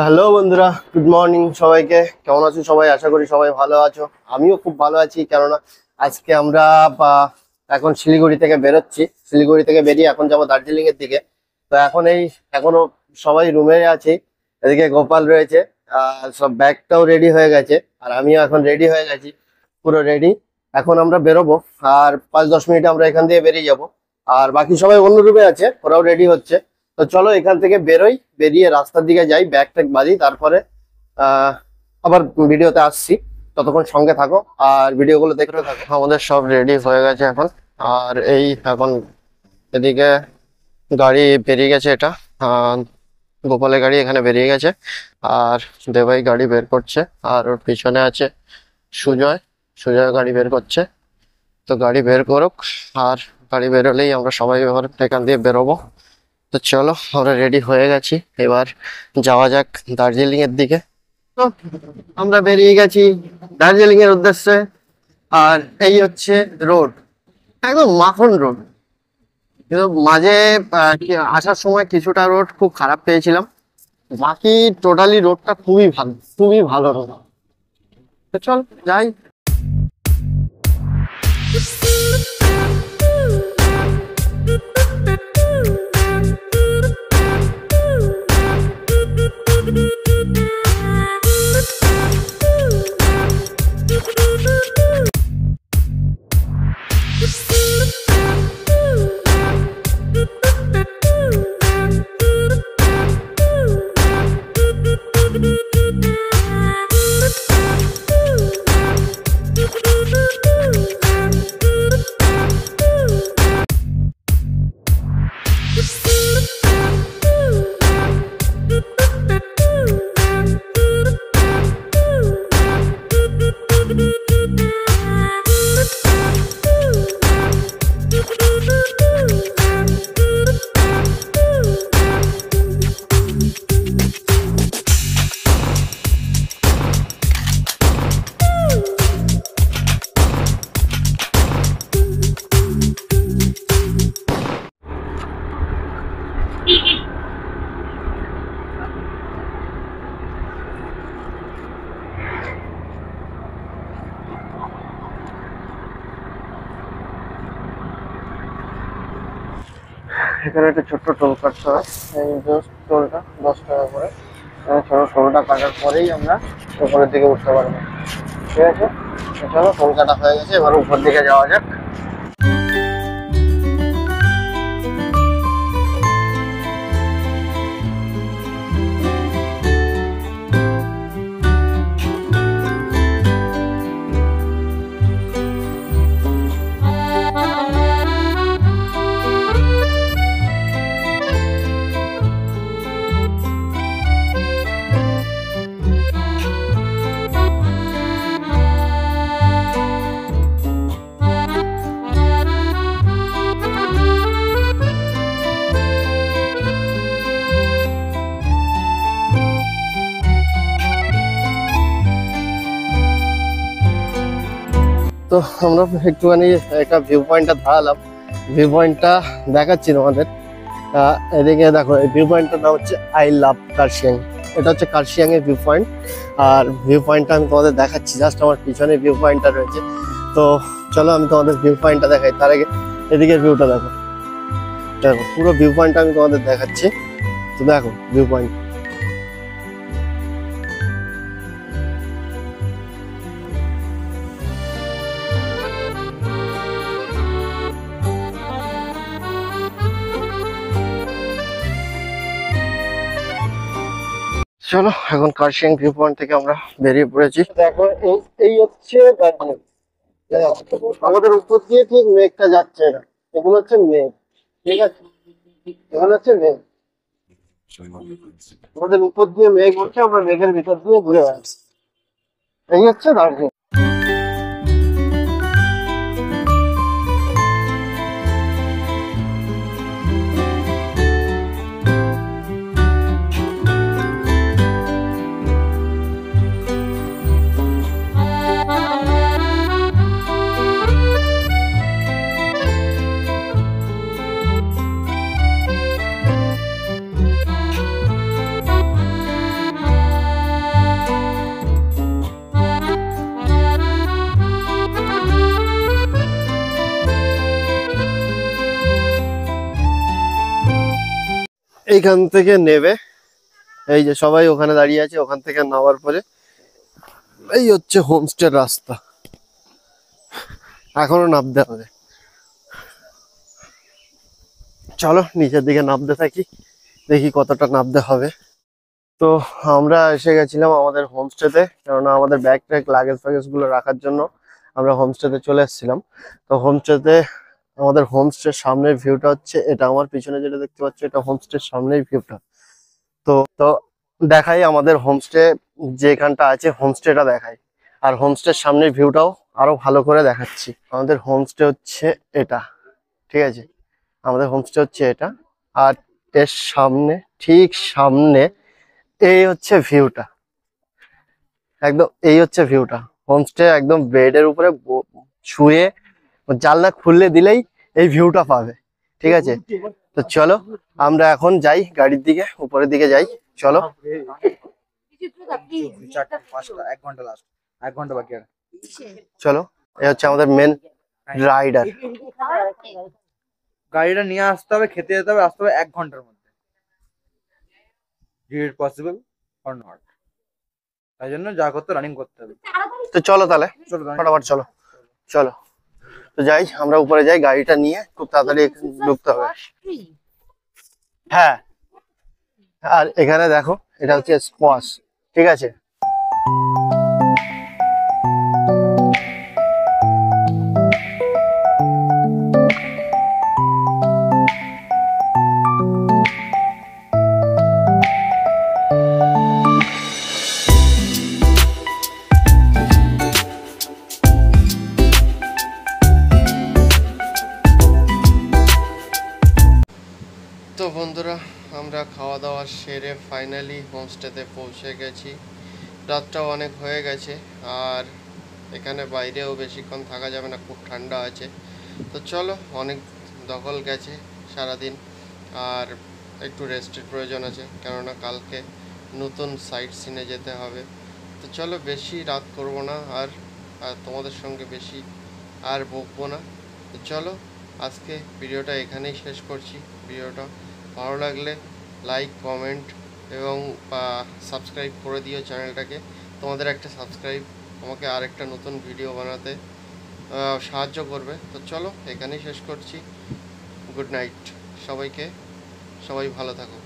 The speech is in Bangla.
হ্যালো বন্ধুরা, গুড মর্নিং সবাইকে। কেমন আছো সবাই? আশা করি সবাই ভালো আছো। আমিও খুব ভালো আছি, কেননা আজকে আমরা এখন শিলিগুড়ি থেকে বেরোচ্ছি। শিলিগুড়ি থেকে বেরিয়ে এখন যাবো দার্জিলিং এর দিকে। তো এখনো সবাই রুমে আছে। এদিকে গোপাল রয়েছে, সব ব্যাগটাও রেডি হয়ে গেছে, আর আমিও এখন রেডি হয়ে গেছি, পুরো রেডি। এখন আমরা বেরোবো, আর 5-10 মিনিটে আমরা এখান দিয়ে বেরিয়ে যাব। আর বাকি সবাই অন্য রুমে আছে, ওরাও রেডি হচ্ছে। তো চলো এখান থেকে বেরোই, বেরিয়ে রাস্তার দিকে যাই, ব্যাগ ট্যাগ বাঁধি, তারপরে আবার ভিডিওতে আসছি। ততক্ষণ সঙ্গে থাকো আর ভিডিওগুলো দেখতে থাকো। আমাদের সব রেডি হয়ে গেছে এখন। আর এই এখন এদিকে গাড়ি বেরিয়ে গেছে, এটা গোপালের গাড়ি এখানে বেরিয়ে গেছে, আর দেবাই গাড়ি বের করছে, আর ওর পিছনে আছে সুজয়। সুজয় গাড়ি বের করছে। তো গাড়ি বের করুক, আর গাড়ি বেরোলেই আমরা সবাই এবার এখান দিয়ে বেরোবো। তো চলো, আমরা রেডি হয়ে গেছি, এবার যাওয়া যাক দার্জিলিং এর দিকে। তো আমরা বেরিয়ে গেছি দার্জিলিং এর উদ্দেশ্যে। আর এই হচ্ছে রোড, একদম মাখন রোড। কিন্তু মাঝে আসার সময় কিছুটা রোড খুব খারাপ পেয়েছিলাম, বাকি টোটালি রোডটা খুবই ভালো রোড। তো চল যাই। এখানে একটা ছোট্ট টোল কাটতে হয়, এই টোলটা 10 টাকা করে। ছোট টোলটা কাটার পরেই আমরা উপরের দিকে উঠতে পারবো। ঠিক আছে, চলো, টোল কাটা হয়ে গেছে, এবার উপর দিকে যাওয়া যাক। তো আমরা একটুখানি একটা ভিউ পয়েন্টটা দাঁড়ালাম, ভিউ পয়েন্টটা দেখাচ্ছি তোমাদের। এদিকে দেখো, এই ভিউ পয়েন্টটার নাম হচ্ছে আই লাভ কার্শিয়াং। এটা হচ্ছে কার্শিয়াং এর ভিউ পয়েন্ট, আর ভিউ পয়েন্টটা আমি তোমাদের দেখাচ্ছি। জাস্ট আমার পিছনে ভিউ পয়েন্টটা রয়েছে। তো চলো আমি তোমাদের ভিউ পয়েন্টটা দেখাই। তার আগে এদিকের ভিউটা দেখো, দেখো পুরো ভিউ পয়েন্টটা আমি তোমাদের দেখাচ্ছি। তো দেখো ভিউ পয়েন্ট। চলো, এখন কার্শিয়াং ভিউ পয়েন্ট থেকে আমরা বেরিয়ে পড়েছি। দেখো এই হচ্ছে দার্জিলিং। আমাদের উপর দিয়ে ঠিক মেঘটা যাচ্ছে, না এগুলো হচ্ছে মেঘ। ঠিক আছে, এগুলো হচ্ছে মেঘ, আমাদের উপর দিয়ে মেঘ উঠছে, আমরা মেঘের ভিতর দিয়ে ঘুরে বেড়াচ্ছি। এই হচ্ছে দার্জিলিং। এইখান থেকে নেবে, এই যে সবাই ওখানে দাঁড়িয়ে আছে, ওখান থেকে নামার পরে এই হচ্ছে হোমস্টের রাস্তা। এখনো নামতে হবে, চলো নিচের দিকে নামতে থাকি, দেখি কতটা নামতে হবে। তো আমরা এসে গেছিলাম আমাদের হোমস্টেতে, কেননা আমাদের ব্যাগ ট্যাগ লাগেজ ফ্যাগেজ গুলো রাখার জন্য আমরা হোমস্টেতে চলে এসেছিলাম। তো হোমস্টেতে আমাদের হোমস্টের সামনের ভিউটা হচ্ছে এটা, আমার পিছনে যেটা দেখতে পাচ্ছ এটা হোমস্টের সামনের ভিউটা। তো তো দেখাই আমাদের হোমস্টে যেখানটা আছে, হোমস্টেটা দেখাই, আর হোমস্টের সামনের ভিউটাও আরো ভালো করে দেখাচ্ছি। আমাদের হোমস্টে হচ্ছে এটা, ঠিক আছে, আমাদের হোমস্টে হচ্ছে এটা, আর এর সামনে, ঠিক সামনে এই হচ্ছে ভিউটা, একদম এই হচ্ছে ভিউটা। হোমস্টে একদম বেডের উপরে শুয়ে জানলা খুললে দিলেই এই ভিউটা পাবে, ঠিক আছে। তো চলো আমরা এখন যাই গাড়ির দিকে, উপরের দিকে যাই, চলো। চলো, এ হচ্ছে আমাদের মেন রাইডার। গাড়িটা নিয়ে আসতে হবে, খেতে যেতে হবে, আসতে হবে 1 ঘন্টার মধ্যে। It possible or not? তাই জন্য যা করতে রানিং করতে হবে। তো চলো তাহলে, চলো ফটাফট চলো, চলো। তো যাই, আমরা উপরে যাই, গাড়িটা নিয়ে খুব তাড়াতাড়ি ঢুকতে হবে। হ্যাঁ, আর এখানে দেখো এটা হচ্ছে স্কোয়াশ, ঠিক আছে। তো বন্ধুরা, আমরা খাওয়া দাওয়া সেরে ফাইনালি হোমস্টেতে পৌঁছে গেছি। রাতটাও অনেক হয়ে গেছে, আর এখানে বাইরেও বেশিক্ষণ থাকা যাবে না, খুব ঠান্ডা আছে। তো চলো, অনেক দখল গেছে সারাদিন, আর একটু রেস্টের প্রয়োজন আছে, কেননা কালকে নতুন সাইট সিনে যেতে হবে। তো চলো, বেশি রাত করব না, আর তোমাদের সঙ্গে বেশি আর বকবো না। তো চলো, আজকে ভিডিওটা এখানেই শেষ করছি। ভিডিওটা ভালো লাগলে লাইক, কমেন্ট এবং সাবস্ক্রাইব করে দিও চ্যানেলটাকে। তোমাদের একটা সাবস্ক্রাইব আমাকে আরেকটা নতুন ভিডিও বানাতে সাহায্য করবে। তো চলো, এখানেই শেষ করছি। গুড নাইট সবাইকে, সবাই ভালো থাকো।